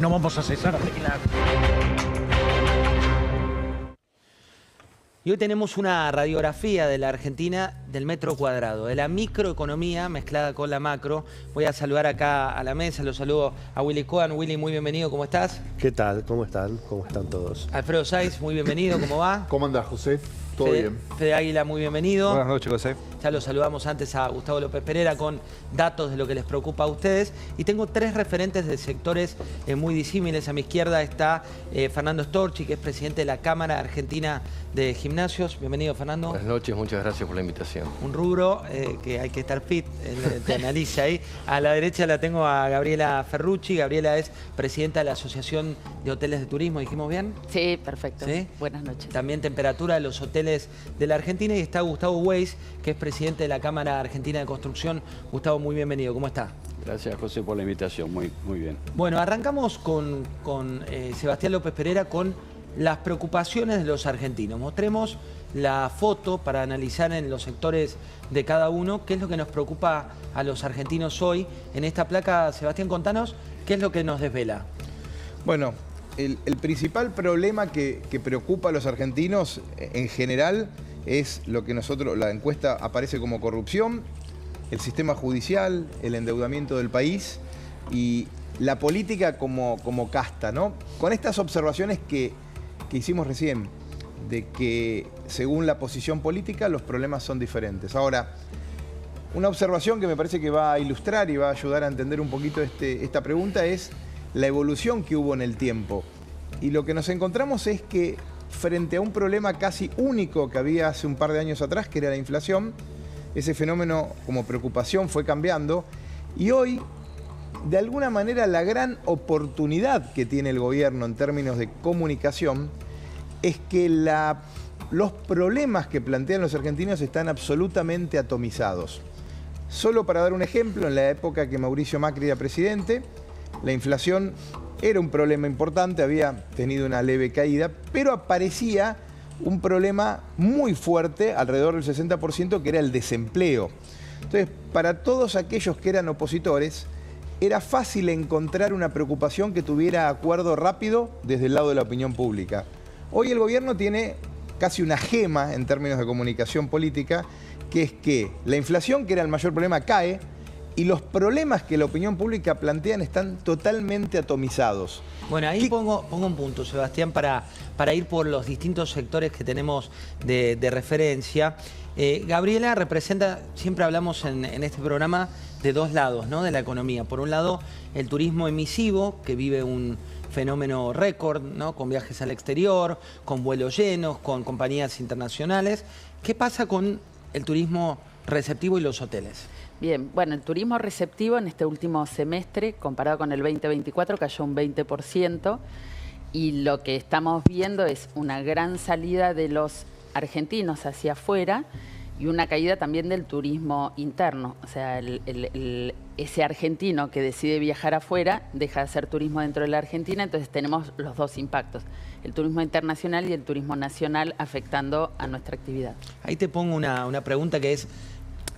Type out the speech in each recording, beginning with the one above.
No vamos a cesar de vigilar. Y hoy tenemos una radiografía de la Argentina del metro cuadrado, de la microeconomía mezclada con la macro. Voy a saludar acá a la mesa, los saludo a Willy Cohen. Willy, muy bienvenido, ¿cómo estás? ¿Qué tal? ¿Cómo están? ¿Cómo están todos? Alfredo Saiz, muy bienvenido, ¿cómo va? ¿Cómo andás, José? ¿Todo bien? Fede Águila, muy bienvenido. Buenas noches, José. Ya lo saludamos antes a Gustavo López Pereira con datos de lo que les preocupa a ustedes. Y tengo tres referentes de sectores muy disímiles. A mi izquierda está Fernando Storchi, que es presidente de la Cámara Argentina de Gimnasios. Bienvenido, Fernando. Buenas noches, muchas gracias por la invitación. Un rubro que hay que estar fit, te analiza ahí. A la derecha la tengo a Gabriela Ferrucci. Gabriela es presidenta de la Asociación de Hoteles de Turismo, ¿dijimos bien? Sí, perfecto. ¿Sí? Buenas noches. También temperatura de los hoteles de la Argentina. Y está Gustavo Weiss, que es presidente de la Cámara Argentina de Construcción. Gustavo, muy bienvenido. ¿Cómo está? Gracias, José, por la invitación. Muy bien. Bueno, arrancamos con Sebastián López Pereira con las preocupaciones de los argentinos. Mostremos la foto para analizar en los sectores de cada uno qué es lo que nos preocupa a los argentinos hoy. En esta placa, Sebastián, contanos qué es lo que nos desvela. Bueno, el principal problema que preocupa a los argentinos en general es lo que la encuesta aparece como corrupción, el sistema judicial, el endeudamiento del país y la política como casta, ¿no? Con estas observaciones que hicimos recién, de que según la posición política los problemas son diferentes. Ahora, una observación que me parece que va a ilustrar y va a ayudar a entender un poquito esta pregunta es la evolución que hubo en el tiempo. Y lo que nos encontramos es que frente a un problema casi único que había hace un par de años atrás, que era la inflación, ese fenómeno como preocupación fue cambiando y hoy, de alguna manera, la gran oportunidad que tiene el gobierno en términos de comunicación es que los problemas que plantean los argentinos están absolutamente atomizados. Solo para dar un ejemplo, en la época que Mauricio Macri era presidente, la inflación era un problema importante, había tenido una leve caída, pero aparecía un problema muy fuerte, alrededor del 60%, que era el desempleo. Entonces, para todos aquellos que eran opositores, era fácil encontrar una preocupación que tuviera acuerdo rápido desde el lado de la opinión pública. Hoy el gobierno tiene casi una gema en términos de comunicación política, que es que la inflación, que era el mayor problema, cae, y los problemas que la opinión pública plantean están totalmente atomizados. Bueno, ahí pongo un punto, Sebastián, para ir por los distintos sectores que tenemos de referencia. Gabriela representa, siempre hablamos en este programa, de dos lados, ¿no?, de la economía. Por un lado, el turismo emisivo, que vive un fenómeno récord, ¿no?, con viajes al exterior, con vuelos llenos, con compañías internacionales. ¿Qué pasa con el turismo receptivo y los hoteles? Bien, bueno, el turismo receptivo en este último semestre, comparado con el 2024, cayó un 20%, y lo que estamos viendo es una gran salida de los argentinos hacia afuera y una caída también del turismo interno. O sea, ese argentino que decide viajar afuera deja de hacer turismo dentro de la Argentina, entonces tenemos los dos impactos, el turismo internacional y el turismo nacional, afectando a nuestra actividad. Ahí te pongo una pregunta que es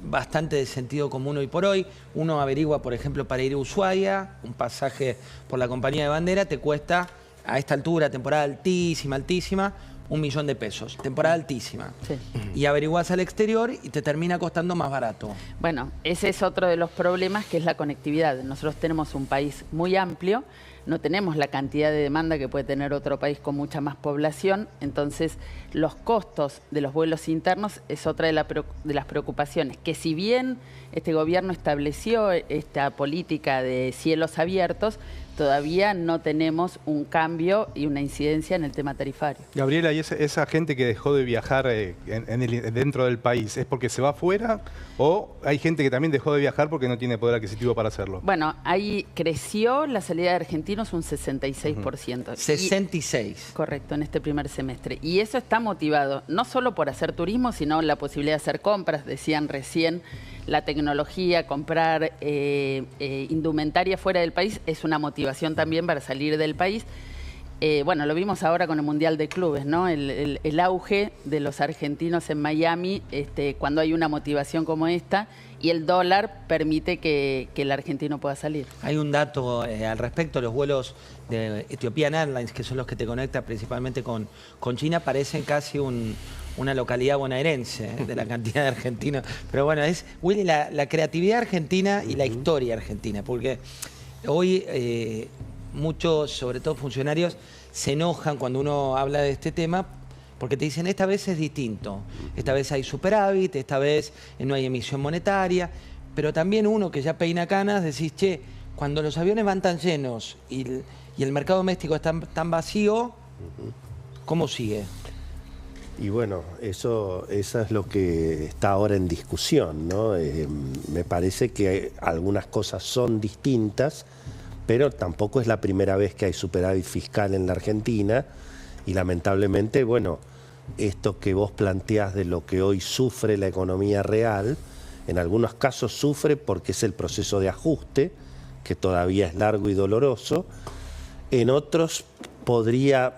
bastante de sentido común hoy por hoy. Uno averigua, por ejemplo, para ir a Ushuaia, un pasaje por la compañía de bandera te cuesta, a esta altura, temporada altísima, 1.000.000 de pesos, temporada altísima. Sí. Y averiguás al exterior y te termina costando más barato. Bueno, ese es otro de los problemas, que es la conectividad. Nosotros tenemos un país muy amplio, no tenemos la cantidad de demanda que puede tener otro país con mucha más población, entonces los costos de los vuelos internos es otra de las preocupaciones, que si bien este gobierno estableció esta política de cielos abiertos, todavía no tenemos un cambio y una incidencia en el tema tarifario. Gabriela, ¿y esa gente que dejó de viajar dentro del país, es porque se va afuera o hay gente que también dejó de viajar porque no tiene poder adquisitivo para hacerlo? Bueno, ahí creció la salida de argentinos un 66%. 66. Correcto, en este primer semestre. Y eso está motivado no solo por hacer turismo, sino la posibilidad de hacer compras. Decían recién, la tecnología, comprar indumentaria fuera del país es una motivación también para salir del país. Bueno, lo vimos ahora con el Mundial de Clubes, ¿no? El auge de los argentinos en Miami, cuando hay una motivación como esta, y el dólar permite que el argentino pueda salir. Hay un dato al respecto, los vuelos de Ethiopian Airlines, que son los que te conectan principalmente con China, parecen casi una localidad bonaerense, de la cantidad de argentinos. Pero bueno, es, Willy, la creatividad argentina y la historia argentina, porque hoy muchos, sobre todo funcionarios, se enojan cuando uno habla de este tema, porque te dicen, esta vez es distinto, esta vez hay superávit, esta vez no hay emisión monetaria, pero también uno que ya peina canas, decís, che, cuando los aviones van tan llenos y el mercado doméstico está tan vacío, ¿cómo sigue? Y bueno, eso es lo que está ahora en discusión, ¿no? Me parece que algunas cosas son distintas, pero tampoco es la primera vez que hay superávit fiscal en la Argentina y lamentablemente, bueno, esto que vos planteás de lo que hoy sufre la economía real, en algunos casos sufre porque es el proceso de ajuste, que todavía es largo y doloroso, en otros podría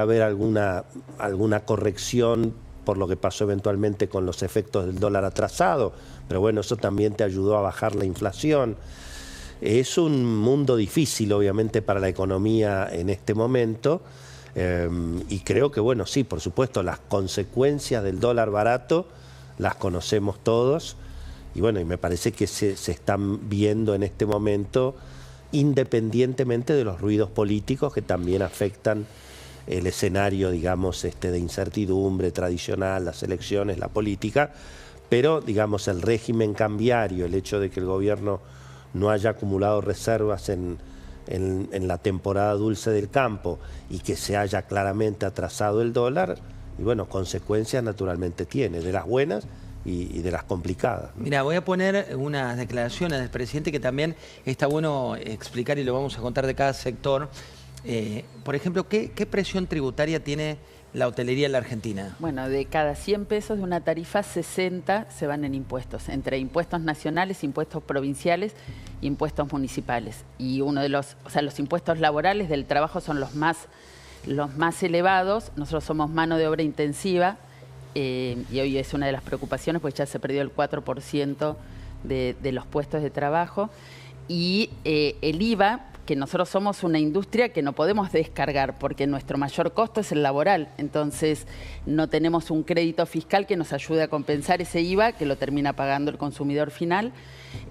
haber alguna corrección por lo que pasó eventualmente con los efectos del dólar atrasado, pero bueno, eso también te ayudó a bajar la inflación. Es un mundo difícil, obviamente, para la economía en este momento, y creo que, bueno, sí, por supuesto, las consecuencias del dólar barato las conocemos todos, y bueno, y me parece que se están viendo en este momento, independientemente de los ruidos políticos que también afectan el escenario, digamos, de incertidumbre tradicional, las elecciones, la política, pero, digamos, el régimen cambiario, el hecho de que el gobierno no haya acumulado reservas en la temporada dulce del campo y que se haya claramente atrasado el dólar, y bueno, consecuencias naturalmente tiene, de las buenas y de las complicadas. Mira, voy a poner unas declaraciones del presidente que también está bueno explicar y lo vamos a contar de cada sector. Por ejemplo, ¿qué presión tributaria tiene la hotelería en la Argentina? Bueno, de cada 100 pesos de una tarifa, 60 se van en impuestos, entre impuestos nacionales, impuestos provinciales, impuestos municipales. Y uno de los impuestos laborales del trabajo son los más elevados. Nosotros somos mano de obra intensiva y hoy es una de las preocupaciones, pues ya se perdió el 4% de los puestos de trabajo. Y el IVA, que nosotros somos una industria que no podemos descargar porque nuestro mayor costo es el laboral. Entonces, no tenemos un crédito fiscal que nos ayude a compensar ese IVA, que lo termina pagando el consumidor final.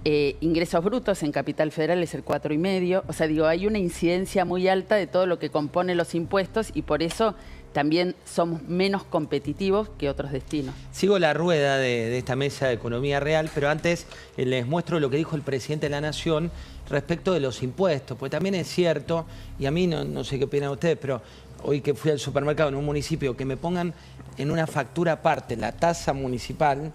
Ingresos brutos en Capital Federal es el 4,5%. O sea, digo, hay una incidencia muy alta de todo lo que compone los impuestos y por eso también somos menos competitivos que otros destinos. Sigo la rueda de esta mesa de economía real, pero antes les muestro lo que dijo el presidente de la Nación respecto de los impuestos, porque también es cierto, y a mí no sé qué opinan ustedes, pero hoy que fui al supermercado en un municipio, que me pongan en una factura aparte la tasa municipal,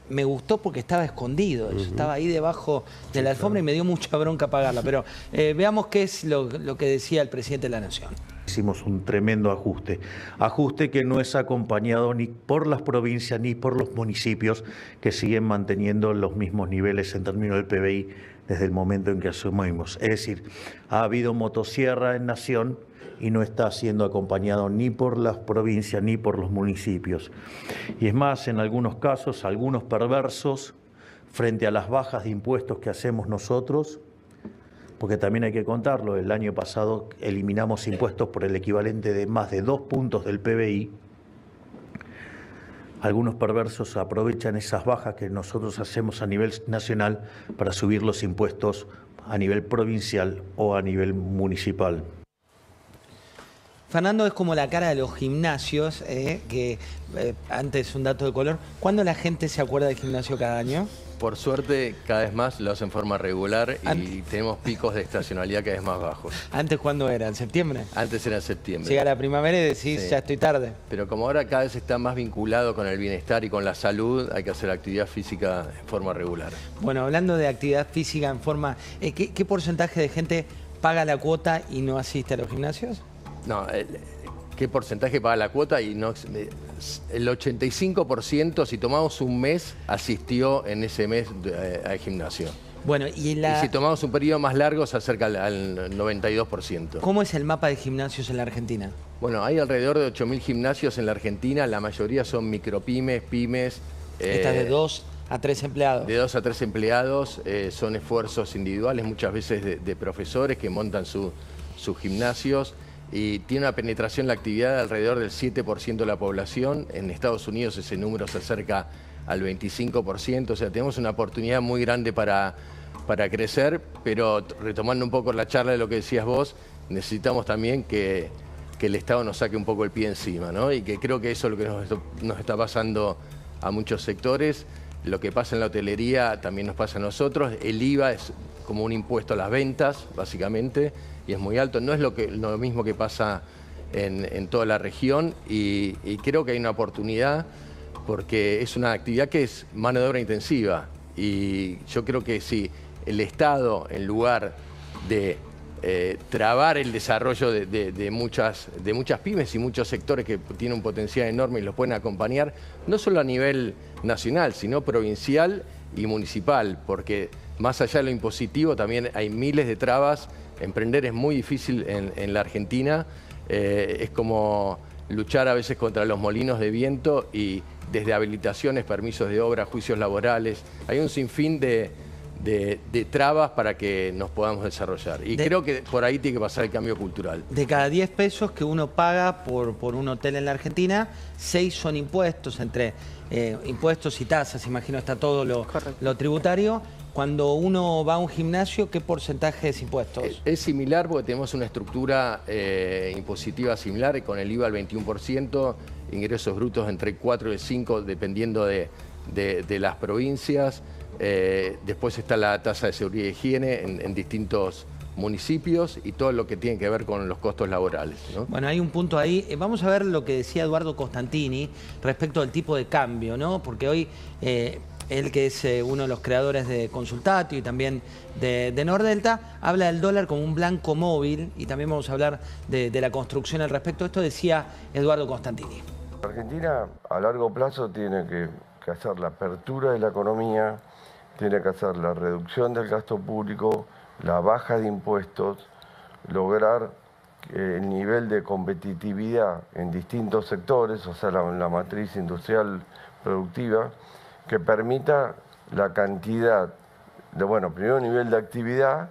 me gustó porque estaba escondido, estaba ahí debajo de la alfombra y me dio mucha bronca pagarla. Pero veamos qué es lo que decía el presidente de la Nación. Hicimos un tremendo ajuste que no es acompañado ni por las provincias ni por los municipios que siguen manteniendo los mismos niveles en términos del PBI desde el momento en que asumimos. Es decir, ha habido motosierra en Nación y no está siendo acompañado ni por las provincias ni por los municipios. Y es más, en algunos casos, algunos perversos, frente a las bajas de impuestos que hacemos nosotros, porque también hay que contarlo, el año pasado eliminamos impuestos por el equivalente de más de 2 puntos del PBI, algunos perversos aprovechan esas bajas que nosotros hacemos a nivel nacional para subir los impuestos a nivel provincial o a nivel municipal. Fernando es como la cara de los gimnasios, que antes un dato de color. ¿Cuándo la gente se acuerda del gimnasio cada año? Por suerte, cada vez más lo hacen en forma regular y tenemos picos de estacionalidad cada vez más bajos. ¿Antes cuándo era? ¿En septiembre? Antes era en septiembre. Llega la primavera y decís, ya estoy tarde. Pero como ahora cada vez está más vinculado con el bienestar y con la salud, hay que hacer actividad física en forma regular. Bueno, hablando de actividad física en forma... ¿Qué porcentaje de gente paga la cuota y no asiste a los gimnasios? No, ¿qué porcentaje paga la cuota? Y no, el 85%, si tomamos un mes, asistió en ese mes al gimnasio. Bueno, y si tomamos un periodo más largo se acerca al 92%. ¿Cómo es el mapa de gimnasios en la Argentina? Bueno, hay alrededor de 8.000 gimnasios en la Argentina, la mayoría son micropymes, pymes. Estas de 2 a 3 empleados. De 2 a 3 empleados, son esfuerzos individuales, muchas veces de profesores que montan sus gimnasios, y tiene una penetración en la actividad de alrededor del 7% de la población. En Estados Unidos ese número se acerca al 25%, o sea, tenemos una oportunidad muy grande para crecer, pero retomando un poco la charla de lo que decías vos, necesitamos también que el Estado nos saque un poco el pie encima, ¿no? Y que creo que eso es lo que nos está pasando a muchos sectores. Lo que pasa en la hotelería también nos pasa a nosotros. El IVA es como un impuesto a las ventas, básicamente, y es muy alto. No es lo mismo que pasa en toda la región, y creo que hay una oportunidad porque es una actividad que es mano de obra intensiva, y yo creo que si el Estado, en lugar de trabar el desarrollo de muchas pymes y muchos sectores que tienen un potencial enorme y los pueden acompañar, no solo a nivel nacional, sino provincial y municipal, porque más allá de lo impositivo también hay miles de trabas. Emprender es muy difícil en la Argentina, es como luchar a veces contra los molinos de viento, y desde habilitaciones, permisos de obra, juicios laborales, hay un sinfín de trabas para que nos podamos desarrollar. Y creo que por ahí tiene que pasar el cambio cultural. De cada 10 pesos que uno paga por un hotel en la Argentina, 6 son impuestos, entre impuestos y tasas, imagino está todo lo tributario. Cuando uno va a un gimnasio, ¿qué porcentaje es impuestos? Es similar porque tenemos una estructura impositiva similar, con el IVA al 21%, ingresos brutos entre el 4 y el 5, dependiendo de las provincias. Después está la tasa de seguridad y higiene en distintos municipios, y todo lo que tiene que ver con los costos laborales, ¿no? Bueno, hay un punto ahí. Vamos a ver lo que decía Eduardo Costantini respecto al tipo de cambio, ¿no? Porque hoy él, que es uno de los creadores de Consultatio y también de Nordelta, habla del dólar como un blanco móvil, y también vamos a hablar de la construcción al respecto. Esto decía Eduardo Costantini. Argentina a largo plazo tiene que hacer la apertura de la economía, tiene que hacer la reducción del gasto público, la baja de impuestos, lograr el nivel de competitividad en distintos sectores, o sea, la matriz industrial productiva, que permita la cantidad de, bueno, primero nivel de actividad,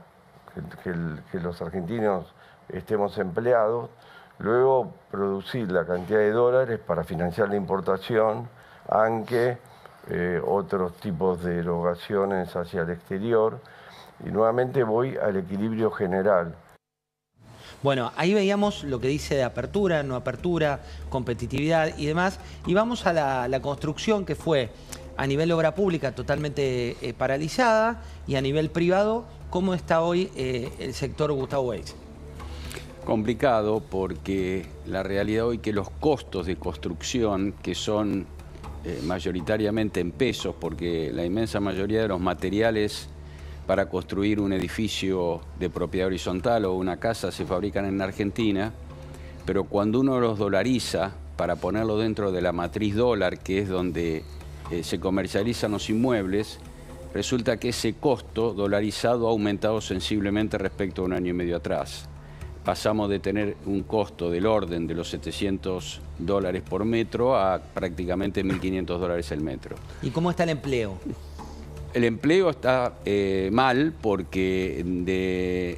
que los argentinos estemos empleados, luego producir la cantidad de dólares para financiar la importación, aunque otros tipos de erogaciones hacia el exterior, y nuevamente voy al equilibrio general. Bueno, ahí veíamos lo que dice de apertura, no apertura, competitividad y demás, y vamos a la construcción, que fue a nivel obra pública totalmente paralizada, y a nivel privado, ¿cómo está hoy el sector, Gustavo Weiss? Complicado, porque la realidad hoy que los costos de construcción, que son mayoritariamente en pesos, porque la inmensa mayoría de los materiales para construir un edificio de propiedad horizontal o una casa se fabrican en Argentina, pero cuando uno los dolariza para ponerlo dentro de la matriz dólar, que es donde se comercializan los inmuebles, resulta que ese costo dolarizado ha aumentado sensiblemente respecto a un año y medio atrás. Pasamos de tener un costo del orden de los $700 por metro a prácticamente $1.500 el metro. ¿Y cómo está el empleo? El empleo está mal, porque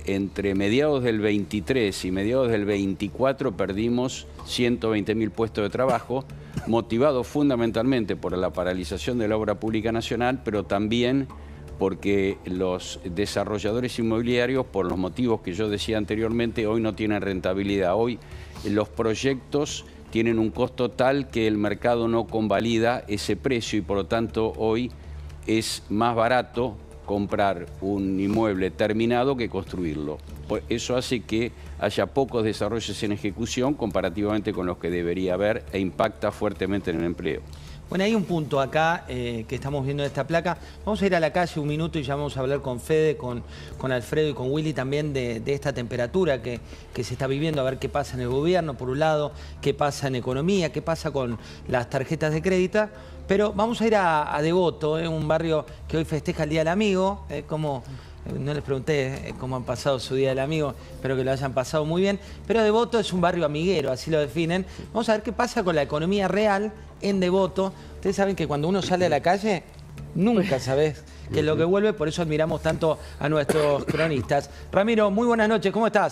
entre mediados del 23 y mediados del 24 perdimos 120.000 puestos de trabajo, motivados fundamentalmente por la paralización de la obra pública nacional, pero también porque los desarrolladores inmobiliarios, por los motivos que yo decía anteriormente, hoy no tienen rentabilidad. Hoy los proyectos tienen un costo tal que el mercado no convalida ese precio, y por lo tanto hoy es más barato comprar un inmueble terminado que construirlo. Eso hace que haya pocos desarrollos en ejecución comparativamente con los que debería haber, e impacta fuertemente en el empleo. Bueno, hay un punto acá que estamos viendo en esta placa. Vamos a ir a la calle un minuto y ya vamos a hablar con Fede, con Alfredo y con Willy también de esta temperatura que se está viviendo, a ver qué pasa en el gobierno, por un lado, qué pasa en economía, qué pasa con las tarjetas de crédito. Pero vamos a ir a Devoto, un barrio que hoy festeja el Día del Amigo, como... No les pregunté cómo han pasado su Día del Amigo, espero que lo hayan pasado muy bien. Pero Devoto es un barrio amiguero, así lo definen. Vamos a ver qué pasa con la economía real en Devoto. Ustedes saben que cuando uno sale a la calle, nunca sabés qué es lo que vuelve, por eso admiramos tanto a nuestros cronistas. Ramiro, muy buenas noches, ¿cómo estás?